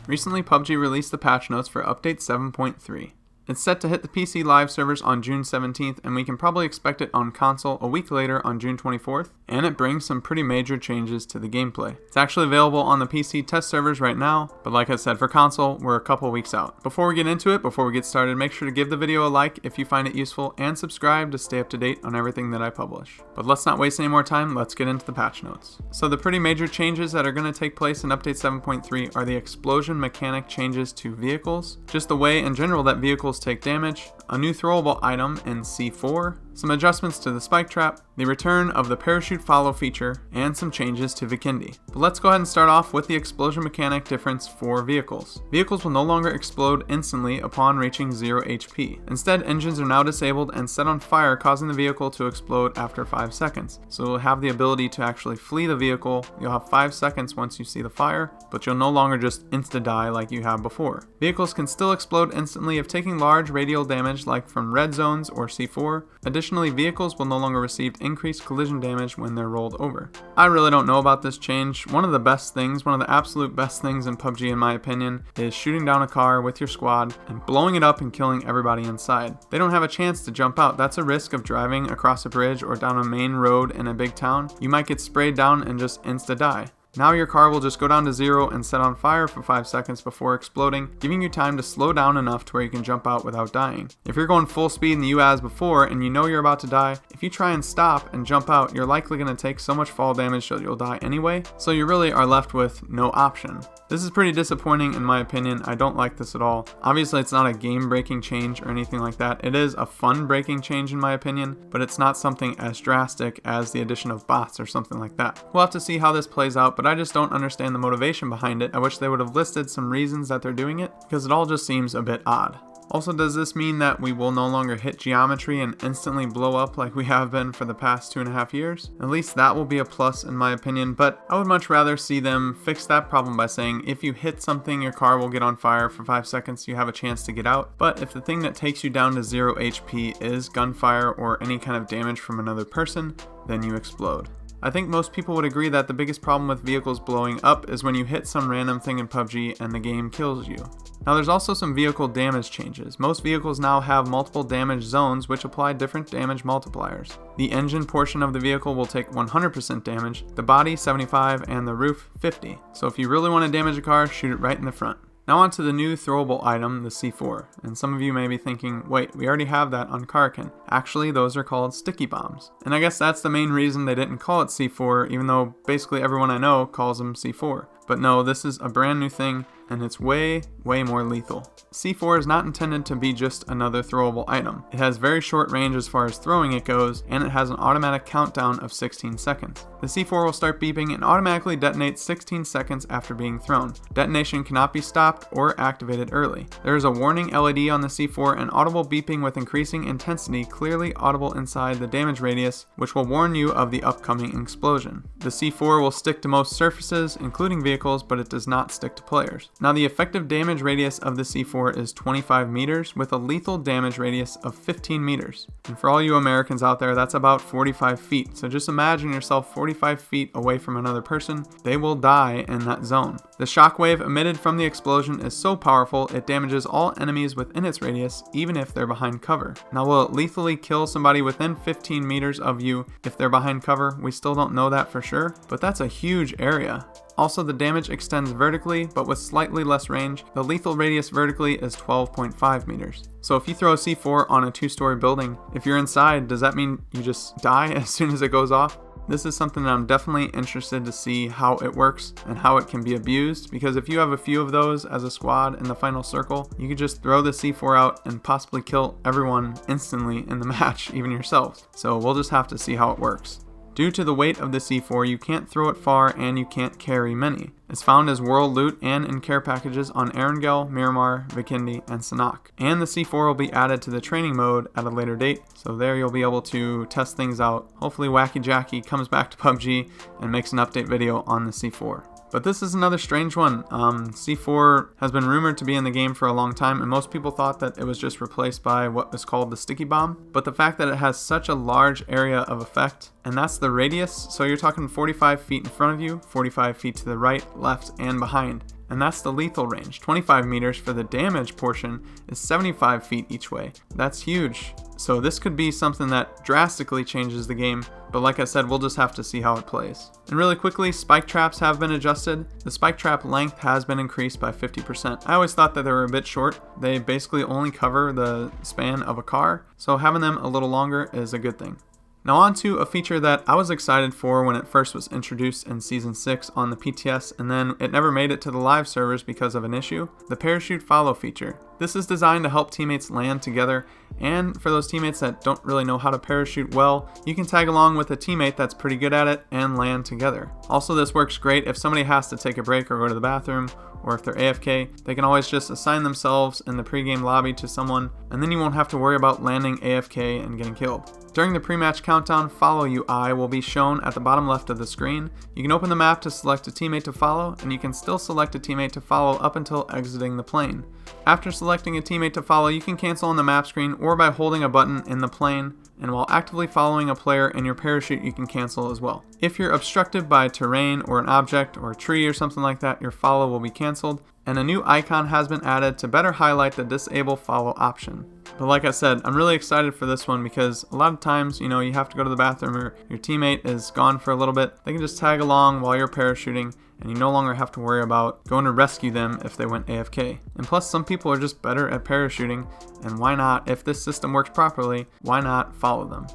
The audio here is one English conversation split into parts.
Recently, PUBG released the patch notes for update 7.3. It's set to hit the PC live servers on June 17th, and we can probably expect it on console a week later on June 24th, and it brings some pretty major changes to the gameplay. It's actually available on the PC test servers right now, but like I said, for console, we're a couple weeks out. Before we get into it, before we get started, make sure to give the video a like if you find it useful, and subscribe to stay up to date on everything that I publish. But let's not waste any more time, let's get into the patch notes. So the pretty major changes that are going to take place in update 7.3 are the explosion mechanic changes to vehicles, just the way in general that vehicles take damage, a new throwable item in C4, some adjustments to the spike trap, the return of the parachute follow feature, and some changes to Vikendi. But let's go ahead and start off with the explosion mechanic difference for vehicles. Vehicles will no longer explode instantly upon reaching 0 HP. Instead, engines are now disabled and set on fire, causing the vehicle to explode after 5 seconds. So you'll have the ability to actually flee the vehicle. You'll have 5 seconds once you see the fire, but you'll no longer just insta-die like you have before. Vehicles can still explode instantly if taking large radial damage like from red zones or C4. Additionally, vehicles will no longer receive increased collision damage when they're rolled over. I really don't know about this change. One of the absolute best things in PUBG in my opinion is shooting down a car with your squad and blowing it up and killing everybody inside. They don't have a chance to jump out. That's a risk of driving across a bridge or down a main road in a big town. You might get sprayed down and just insta-die. Now your car will just go down to 0 and set on fire for 5 seconds before exploding, giving you time to slow down enough to where you can jump out without dying. If you're going full speed in the U as before and you know you're about to die, if you try and stop and jump out, you're likely going to take so much fall damage that you'll die anyway, so you really are left with no option. This is pretty disappointing in my opinion. I don't like this at all. Obviously it's not a game-breaking change or anything like that. It is a fun-breaking change in my opinion, but it's not something as drastic as the addition of bots or something like that. We'll have to see how this plays out, but I just don't understand the motivation behind it. I wish they would have listed some reasons that they're doing it, because it all just seems a bit odd. Also, does this mean that we will no longer hit geometry and instantly blow up like we have been for the past 2.5 years? At least that will be a plus in my opinion, but I would much rather see them fix that problem by saying if you hit something, your car will get on fire for 5 seconds, you have a chance to get out. But if the thing that takes you down to 0 HP is gunfire or any kind of damage from another person, then you explode. I think most people would agree that the biggest problem with vehicles blowing up is when you hit some random thing in PUBG and the game kills you. Now there's also some vehicle damage changes. Most vehicles now have multiple damage zones which apply different damage multipliers. The engine portion of the vehicle will take 100% damage, the body 75, and the roof 50. So if you really want to damage a car, shoot it right in the front. Now on to the new throwable item, the C4. And some of you may be thinking, wait, we already have that on Karkin. Actually, those are called sticky bombs. And I guess that's the main reason they didn't call it C4, even though basically everyone I know calls them C4. But no, this is a brand new thing, and it's way more lethal. C4 is not intended to be just another throwable item. It has very short range as far as throwing it goes, and it has an automatic countdown of 16 seconds. The C4 will start beeping and automatically detonate 16 seconds after being thrown. Detonation cannot be stopped or activated early. There is a warning LED on the C4 and audible beeping with increasing intensity clearly audible inside the damage radius, which will warn you of the upcoming explosion. The C4 will stick to most surfaces, including vehicles, but it does not stick to players. Now the effective damage radius of the C4 is 25 meters with a lethal damage radius of 15 meters. And for all you Americans out there, that's about 45 feet. So just imagine yourself 45 feet away from another person. They will die in that zone. The shockwave emitted from the explosion is so powerful it damages all enemies within its radius, even if they're behind cover. Now will it lethally kill somebody within 15 meters of you if they're behind cover? We still don't know that for sure, but that's a huge area. Also, the damage extends vertically, but with slightly less range. The lethal radius vertically is 12.5 meters. So if you throw a C4 on a 2-story building, if you're inside, does that mean you just die as soon as it goes off? This is something that I'm definitely interested to see how it works and how it can be abused, because if you have a few of those as a squad in the final circle, you could just throw the C4 out and possibly kill everyone instantly in the match, even yourselves. So we'll just have to see how it works. Due to the weight of the C4, you can't throw it far and you can't carry many. It's found as world loot and in care packages on Erangel, Miramar, Vikendi, and Sanhok. And the C4 will be added to the training mode at a later date, so there you'll be able to test things out. Hopefully Wacky Jackie comes back to PUBG and makes an update video on the C4. But this is another strange one. C4 has been rumored to be in the game for a long time, and most people thought that it was just replaced by what was called the sticky bomb. But the fact that it has such a large area of effect, and that's the radius, so you're talking 45 feet in front of you, 45 feet to the right, left, and behind. and that's the lethal range. 25 meters for the damage portion is 75 feet each way. That's huge. So this could be something that drastically changes the game, but like I said, we'll just have to see how it plays. And really quickly, spike traps have been adjusted. The spike trap length has been increased by 50%. I always thought that they were a bit short. They basically only cover the span of a car, so having them a little longer is a good thing. Now on to a feature that I was excited for when it first was introduced in Season 6 on the PTS, and then it never made it to the live servers because of an issue: the parachute follow feature. This is designed to help teammates land together, and for those teammates that don't really know how to parachute well, you can tag along with a teammate that's pretty good at it and land together. Also, this works great if somebody has to take a break or go to the bathroom, or if they're AFK, they can always just assign themselves in the pregame lobby to someone, and then you won't have to worry about landing AFK and getting killed. During the pre-match countdown, Follow UI will be shown at the bottom left of the screen. You can open the map to select a teammate to follow, and you can still select a teammate to follow up until exiting the plane. After selecting a teammate to follow, you can cancel on the map screen or by holding a button in the plane, and while actively following a player in your parachute, you can cancel as well. If you're obstructed by terrain or an object or a tree or something like that, your follow will be canceled, and a new icon has been added to better highlight the disable follow option. But like I said, I'm really excited for this one because a lot of times, you have to go to the bathroom or your teammate is gone for a little bit. They can just tag along while you're parachuting, and you no longer have to worry about going to rescue them if they went AFK. And plus, some people are just better at parachuting, and why not, if this system works properly, why not follow them?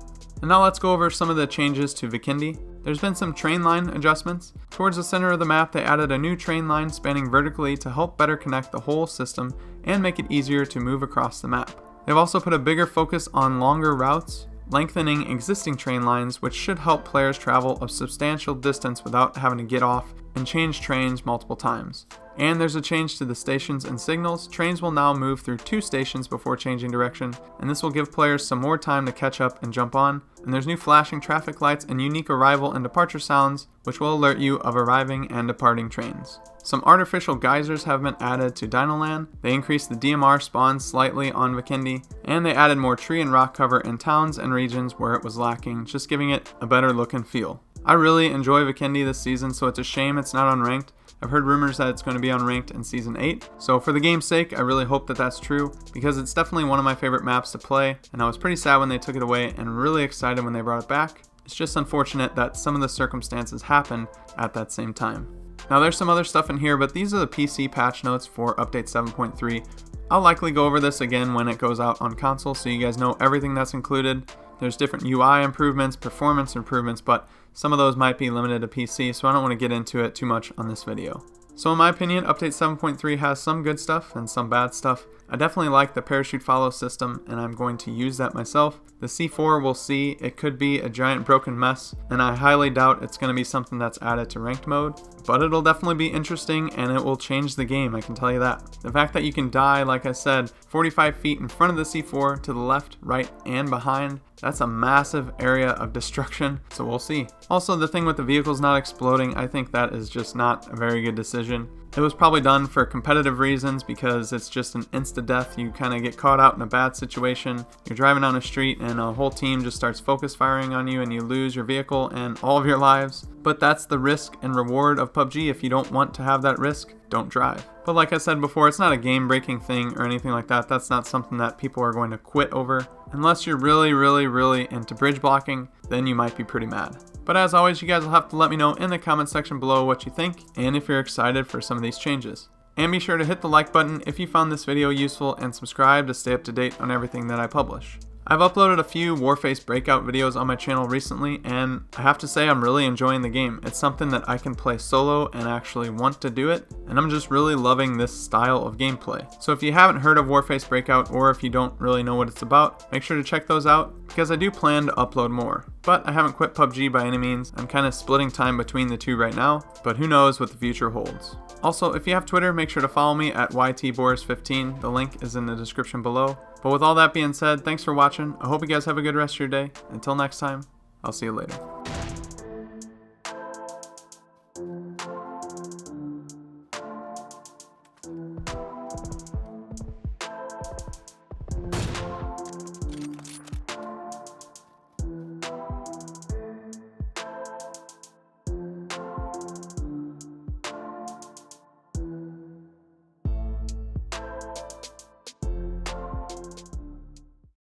And now let's go over some of the changes to Vikendi. There's been some train line adjustments. Towards the center of the map, they added a new train line spanning vertically to help better connect the whole system and make it easier to move across the map. They've also put a bigger focus on longer routes, lengthening existing train lines, which should help players travel a substantial distance without having to get off and change trains multiple times. And there's a change to the stations and signals. Trains will now move through 2 stations before changing direction, and this will give players some more time to catch up and jump on. And there's new flashing traffic lights and unique arrival and departure sounds, which will alert you of arriving and departing trains. Some artificial geysers have been added to Dinoland. They increased the DMR spawns slightly on Vikendi, and they added more tree and rock cover in towns and regions where it was lacking, just giving it a better look and feel. I really enjoy Vikendi this season, so it's a shame it's not unranked. I've heard rumors that it's going to be unranked in Season 8, so for the game's sake, I really hope that that's true, because it's definitely one of my favorite maps to play, and I was pretty sad when they took it away and really excited when they brought it back. It's just unfortunate that some of the circumstances happened at that same time. Now there's some other stuff in here, but these are the PC patch notes for update 7.3. I'll likely go over this again when it goes out on console, so you guys know everything that's included. There's different UI improvements, performance improvements, but some of those might be limited to PC, so I don't want to get into it too much on this video. So in my opinion, update 7.3 has some good stuff and some bad stuff. I definitely like the parachute follow system, and I'm going to use that myself. The C4, we'll see. It could be a giant broken mess, and I highly doubt it's going to be something that's added to ranked mode, but it'll definitely be interesting, and it will change the game, I can tell you that. The fact that you can die, like I said, 45 feet in front of the C4, to the left, right, and behind, that's a massive area of destruction, so we'll see. Also, the thing with the vehicles not exploding, I think that is just not a very good decision. It was probably done for competitive reasons because it's just an insta-death. You kind of get caught out in a bad situation. You're driving down a street and a whole team just starts focus firing on you and you lose your vehicle and all of your lives. But that's the risk and reward of PUBG. If you don't want to have that risk, don't drive. But like I said before, it's not a game-breaking thing or anything like that. That's not something that people are going to quit over. Unless you're really into bridge blocking, then you might be pretty mad. But as always, you guys will have to let me know in the comment section below what you think and if you're excited for some of these changes. And be sure to hit the like button if you found this video useful and subscribe to stay up to date on everything that I publish. I've uploaded a few Warface breakout videos on my channel recently, and I have to say I'm really enjoying the game. It's something that I can play solo and actually want to do it, and I'm just really loving this style of gameplay. So if you haven't heard of Warface Breakout, or if you don't really know what it's about, make sure to check those out, because I do plan to upload more. But I haven't quit PUBG by any means. I'm kind of splitting time between the two right now, but who knows what the future holds. Also, if you have Twitter, make sure to follow me at YTBoris15. The link is in the description below. But with all that being said, thanks for watching. I hope you guys have a good rest of your day. Until next time, I'll see you later.